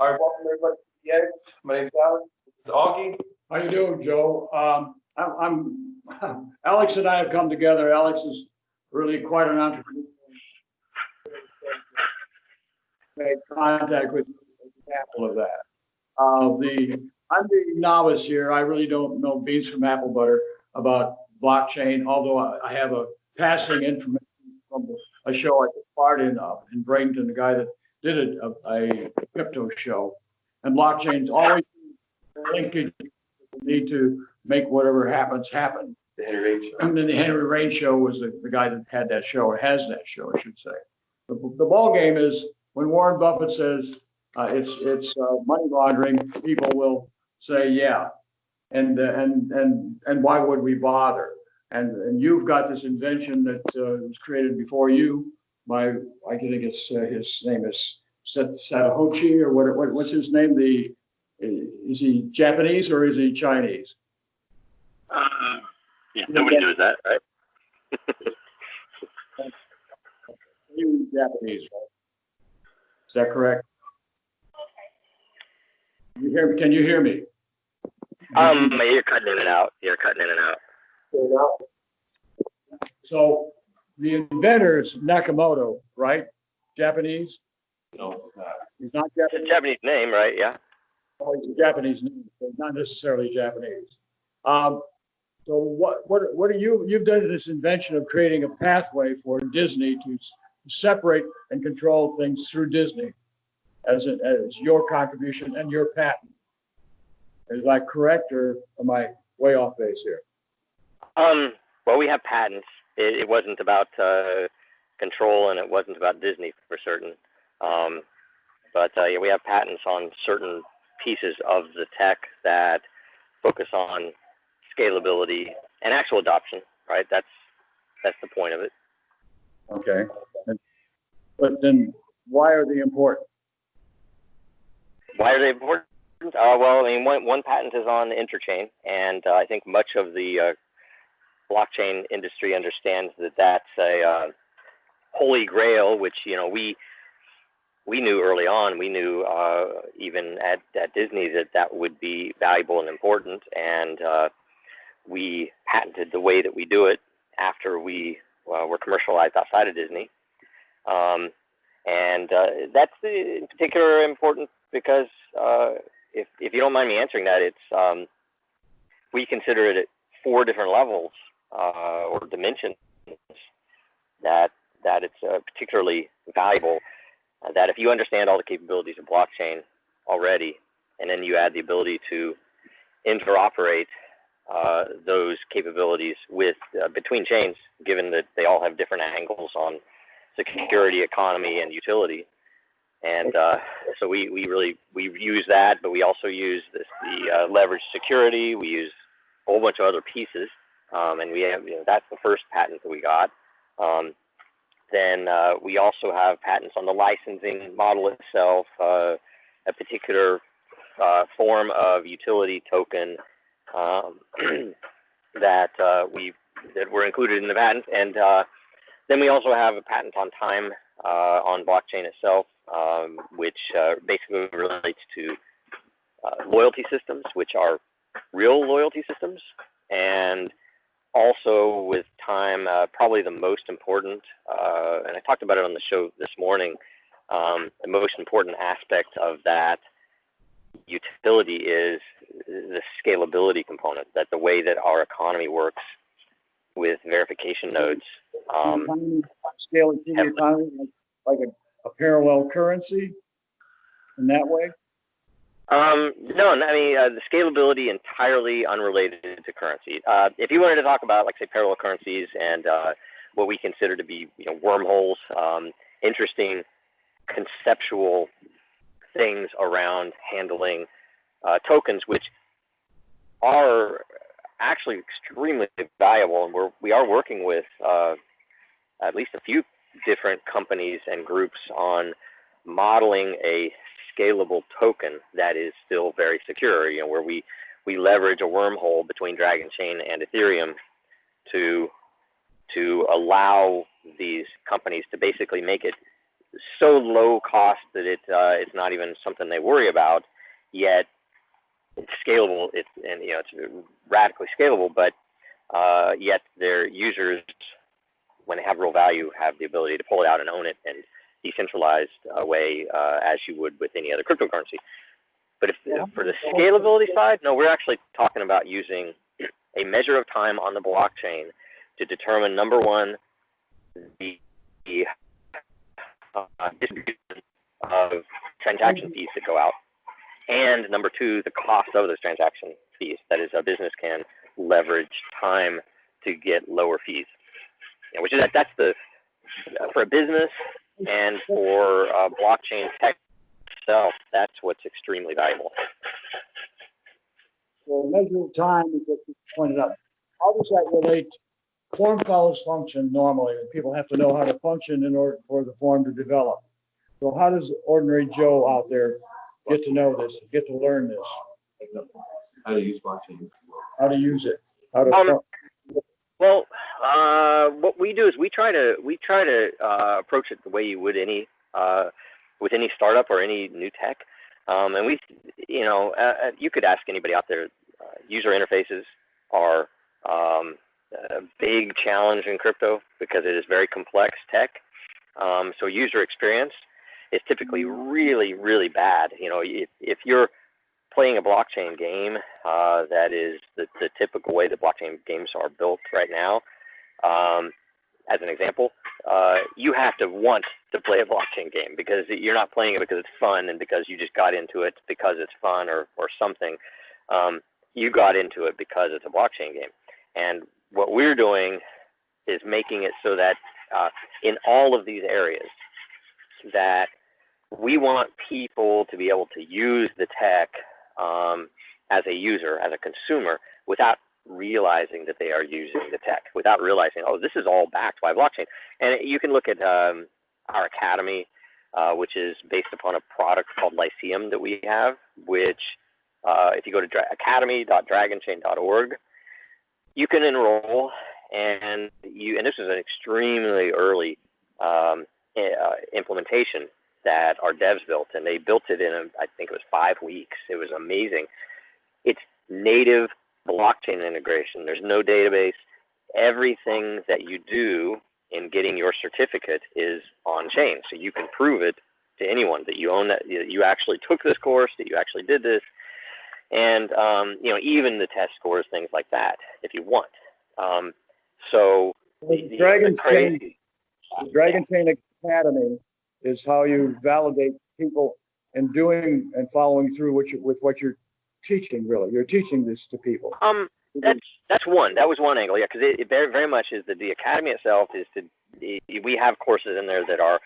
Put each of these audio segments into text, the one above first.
All right, welcome everybody to the Edge. My name's Alex. This is Augie. How you doing, Joe? I'm Alex and I have come together. Alex is really quite an entrepreneur. Made contact with an example of that. I'm the novice here. I really don't know beans from apple butter about blockchain, although I have a passing information from a show I took part in Bradenton, the guy that did a crypto show. And blockchain's always a linkage. You need to make whatever happens happen. The Henry Rain Show. And then the Henry Rain Show was the guy that had that show, or has that show, I should say. The ball game is when Warren Buffett says it's money laundering, people will say yeah, and why would we bother? And you've got this invention that was created before you by, I think it's his name is Satoshi, or what's his name? Is he Japanese or is he Chinese? Yeah, nobody knows that, right? You Japanese, right? Is that correct? Can you hear me? You're cutting in and out. So the inventor is Nakamoto, right? Japanese? No, He's not It's a Japanese. Japanese name, right? Yeah. Oh, he's a Japanese name, but not necessarily Japanese. So what are you've done this invention of creating a pathway for Disney to separate and control things through Disney as your contribution and your patent. Is that correct, or am I way off base here? Well, we have patents. It wasn't about control, and it wasn't about Disney for certain. But yeah, we have patents on certain pieces of the tech that focus on scalability and actual adoption. Right? That's the point of it. Okay. But then, why are they important? Why are they important? Well, I mean, one patent is on interchain, and I think much of the blockchain industry understands that that's a holy grail, which we knew early on. We knew even at Disney that would be valuable and important, and we patented the way that we do it after we were commercialized outside of Disney. And that's in particular important because if you don't mind me answering that, it's we consider it at 4 different levels or dimensions that it's particularly valuable. That if you understand all the capabilities of blockchain already, and then you add the ability to interoperate those capabilities with between chains, given that they all have different angles on security, economy, and utility. And so we use that, but we also use the leveraged security. We use a whole bunch of other pieces, and we have that's the first patent that we got. Then we also have patents on the licensing model itself, a particular form of utility token that were included in the patent, and then we also have a patent on time on blockchain itself, which basically relates to loyalty systems, which are real loyalty systems, and also with time, probably the most important, and I talked about it on the show this morning, the most important aspect of that utility is the scalability component, that the way that our economy works with verification nodes. Scaling through the economy like a parallel currency in that way? No, I mean, the scalability entirely unrelated to currency. If you wanted to talk about, like, say, parallel currencies and what we consider to be, wormholes, interesting conceptual things around handling tokens, which are actually extremely valuable, and we are working with at least a few different companies and groups on modeling a scalable token that is still very secure, where we leverage a wormhole between Dragonchain and Ethereum to allow these companies to basically make it so low cost that it's not even something they worry about. Yet it's scalable. It's radically scalable, but yet their users, when they have real value, have the ability to pull it out and own it in decentralized way, as you would with any other cryptocurrency. But for the scalability side, no, we're actually talking about using a measure of time on the blockchain to determine, number one, the distribution of transaction fees that go out, and number two, the cost of those transaction fees. That is, a business can leverage time to get lower fees, which is that's the for a business and for blockchain tech itself. That's what's extremely valuable. So measure of time is what you pointed out. How does that relate? Form follows function normally, and people have to know how to function in order for the form to develop. So how does ordinary Joe out there get to know this, get to learn this? How to use blockchain. How to use it? How to well, what we do is we try to approach it the way you would any with any startup or any new tech. And we, you could ask anybody out there. User interfaces are a big challenge in crypto because it is very complex tech. So user experience is typically really, really bad. If you're playing a blockchain game, that is the typical way that blockchain games are built right now. As an example, you have to want to play a blockchain game because you're not playing it because it's fun and because you just got into it because it's fun or something. You got into it because it's a blockchain game. And what we're doing is making it so that in all of these areas that we want people to be able to use the tech as a user, as a consumer, without realizing that they are using the tech, without realizing, oh, this is all backed by blockchain. And you can look at our academy, which is based upon a product called Lyceum that we have, which if you go to academy.dragonchain.org, you can enroll, and this is an extremely early implementation that our devs built, and they built it in, I think it was 5 weeks. It was amazing. It's native blockchain integration. There's no database. Everything that you do in getting your certificate is on chain, so you can prove it to anyone that you own, that you actually took this course, that you actually did this, and even the test scores, things like that, if you want. So the Dragonchain Academy is how you validate people and doing and following through with what you're teaching. Really, you're teaching this to people. That's one. That was one angle, yeah, because it very, very much is the academy itself is we have courses in there that are,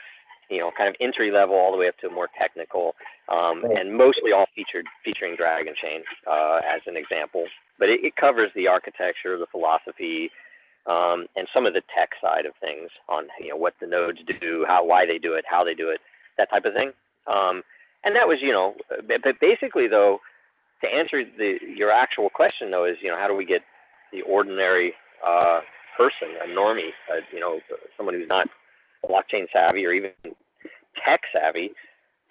kind of entry level all the way up to more technical, and mostly all featuring Dragonchain as an example. But it covers the architecture, the philosophy, and some of the tech side of things on what the nodes do, why they do it, how they do it, that type of thing. And that was but basically though, to answer your actual question though, is how do we get the ordinary person, a normie, someone who's not blockchain savvy or even tech savvy,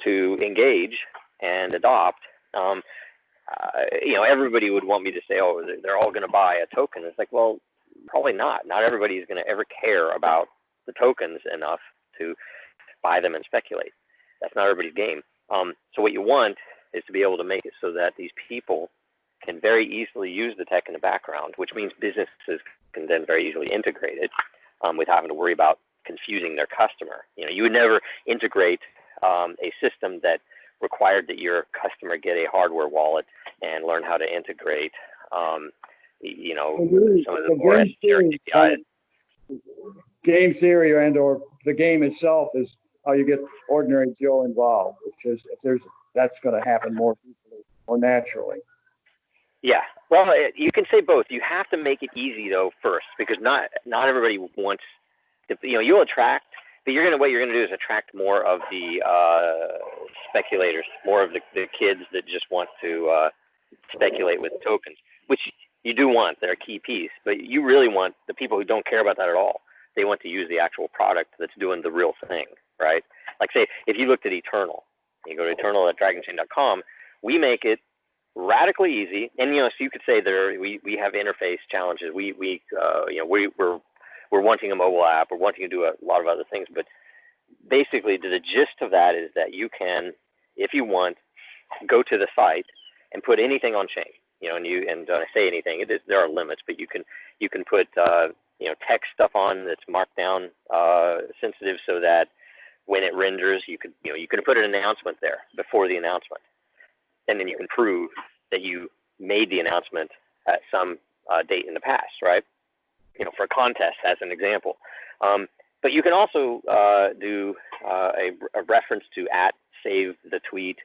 to engage and adopt? Everybody would want me to say, oh, they're all going to buy a token. It's like, well, probably not. Not everybody is going to ever care about the tokens enough to buy them and speculate. That's not everybody's game. So what you want is to be able to make it so that these people can very easily use the tech in the background, which means businesses can then very easily integrate it without having to worry about confusing their customer. You would never integrate a system that required that your customer get a hardware wallet and learn how to integrate some of the more esoteric APIs. Game theory or the game itself is how you get ordinary Joe involved, which is that's going to happen more naturally. Yeah, well, you can say both. You have to make it easy though first, because not everybody wants to. You'll attract, but what you're going to do is attract more of the speculators, more of the kids that just want to speculate with tokens, which you do want. They're a key piece, but you really want the people who don't care about that at all. They want to use the actual product that's doing the real thing, right? Like say, if you looked at Eternal, you go to eternal@dragonchain.com, we make it radically easy. And, so you could say we have interface challenges. We're wanting a mobile app. We're wanting to do a lot of other things. But basically, the gist of that is that you can, if you want, go to the site and put anything on chain. And when I say anything, there are limits, but you can put text stuff on that's markdown sensitive, so that when it renders, you can put an announcement there before the announcement, and then you can prove that you made the announcement at some date in the past, right? For a contest, as an example. But you can also do a reference to @save the tweet,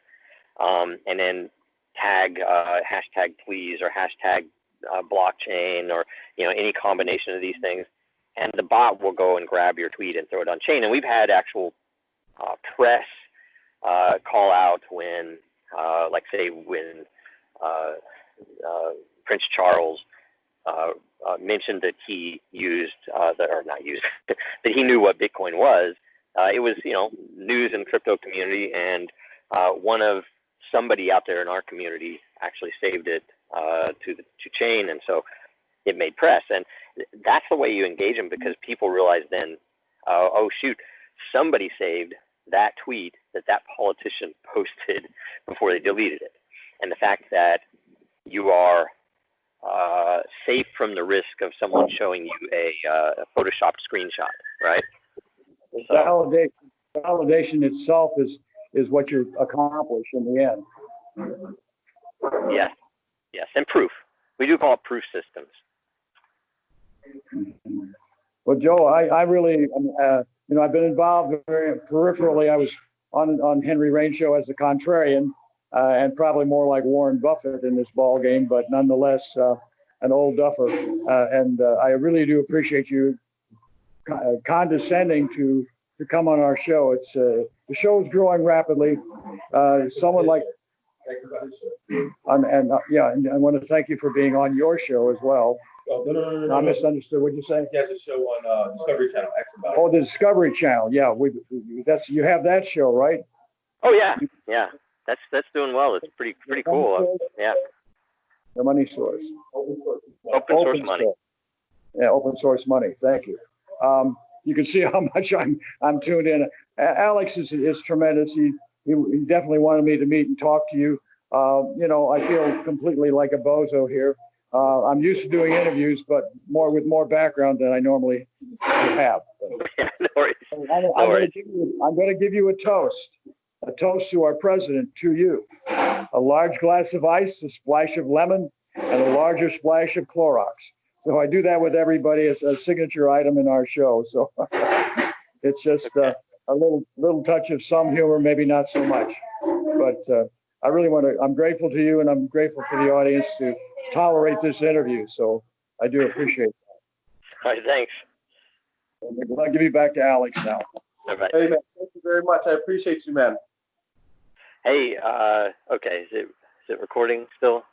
and then tag hashtag please or hashtag blockchain, or any combination of these things, and the bot will go and grab your tweet and throw it on chain. And we've had actual press call out when, like say, when Prince Charles mentioned that he used that he knew what Bitcoin was. It was news in crypto community, and somebody out there in our community actually saved it to chain, and so it made press. And that's the way you engage them, because people realize then, oh shoot, somebody saved that tweet that politician posted before they deleted it. And the fact that you are safe from the risk of someone showing you a photoshopped screenshot, right? So, validation itself is what you accomplish in the end. Yes, and proof. We do call it proof systems. Well, Joe, I really, I've been involved very peripherally. I was on Henry Rain's show as a contrarian, and probably more like Warren Buffett in this ball game, but nonetheless, an old duffer. And I really do appreciate you condescending to come on our show. It's the show is growing rapidly. Someone like, and I want to thank you for being on your show as well. No, I misunderstood. What'd you say? He has a show on Discovery Channel. Oh, the Discovery Channel. Yeah, you have that show, right? Oh yeah. That's doing well. It's pretty cool. Yeah. The money source. Open source money. Yeah, open source money. Thank you. You can see how much I'm tuned in. Alex is tremendous. He definitely wanted me to meet and talk to you. I feel completely like a bozo here. I'm used to doing interviews, but with more background than I normally have. Yeah, no worries. I'm going to give you a toast to our president, to you. A large glass of ice, a splash of lemon, and a larger splash of Clorox. So I do that with everybody as a signature item in our show. So it's just a little touch of some humor, maybe not so much. But I really I'm grateful to you, and I'm grateful for the audience to tolerate this interview. So I do appreciate that. All right, thanks. I'll give you back to Alex now. Right. Hey, man, thank you very much. I appreciate you, man. Hey, okay, is it recording still?